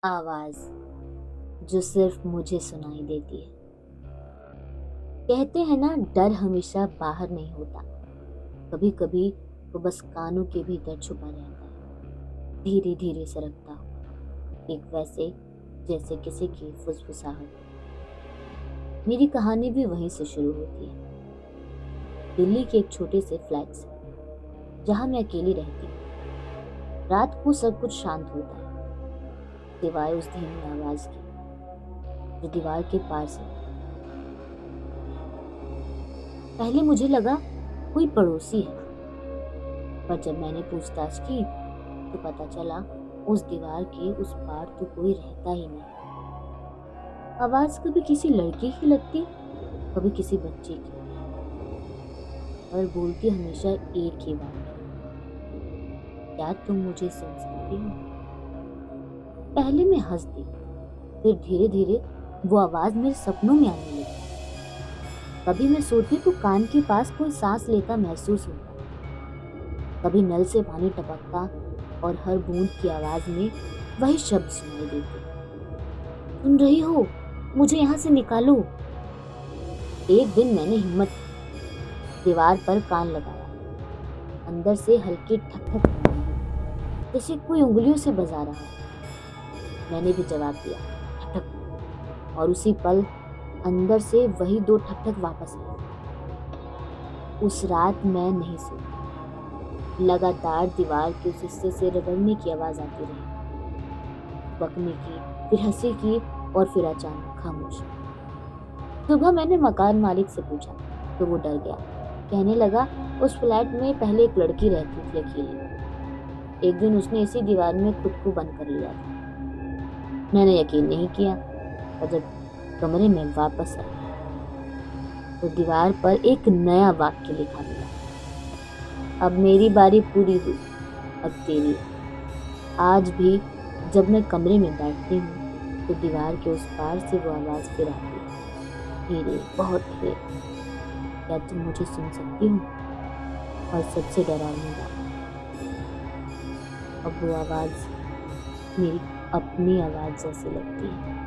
आवाज जो सिर्फ मुझे सुनाई देती है। कहते हैं ना, डर हमेशा बाहर नहीं होता, कभी कभी वो बस कानों के भीतर छुपा रहता है, धीरे धीरे सरकता हुआ, एक वैसे जैसे किसी की फुसफुसाहट। मेरी कहानी भी वहीं से शुरू होती है, दिल्ली के एक छोटे से फ्लैट से, जहाँ मैं अकेली रहती हूँ। रात को सब कुछ शांत होता है, सिवाय उस धीमी आवाज की जो दीवार के पार से। पहले मुझे लगा कोई पड़ोसी है, पर जब मैंने पूछताछ की तो पता चला उस दीवार के उस पार तो कोई रहता ही नहीं। आवाज कभी किसी लड़के की लगती, कभी किसी बच्चे की, और बोलती हमेशा एक ही बात, क्या तुम मुझे सुन सकती हो? पहले मैं हंसती, फिर धीरे धीरे वो आवाज मेरे सपनों में आने लगी। कभी मैं सोती तो कान के पास कोई सांस लेता महसूस होता, कभी नल से पानी टपकता और हर बूंद की आवाज में वही शब्द सुनाई देते, सुन रही हो, मुझे यहाँ से निकालो। एक दिन मैंने हिम्मत की, दीवार पर कान लगाया। अंदर से हल्की ठक ठक आ रही है, जैसे कोई उंगलियों से बजा रहा है। मैंने भी जवाब दिया, ठक ठक, और उसी पल अंदर से वही दो ठक ठक वापस आए। उस रात मैं नहीं सोई, लगातार दीवार के उस हिस्से से रगड़ने की आवाज आती रही, बकने की, फिर हंसी की, और फिर अचानक खामोशी। सुबह मैंने मकान मालिक से पूछा तो वो डर गया, कहने लगा उस फ्लैट में पहले एक लड़की रहती थी अकेली। एक दिन उसने इसी दीवार में खुद को बंद कर लिया था। मैंने यकीन नहीं किया, और जब कमरे में वापस आई तो दीवार पर एक नया वाक्य लिखा मिला, अब मेरी बारी पूरी हुई, अब तेरी। आज भी जब मैं कमरे में बैठती हूँ तो दीवार के उस पार से वो आवाज फिर आती है, धीरे, बहुत धीरे, क्या तुम मुझे सुन सकती हो? और सबसे डरावनी बात, अब वो आवाज मेरी अपनी आवाज जैसी लगती है।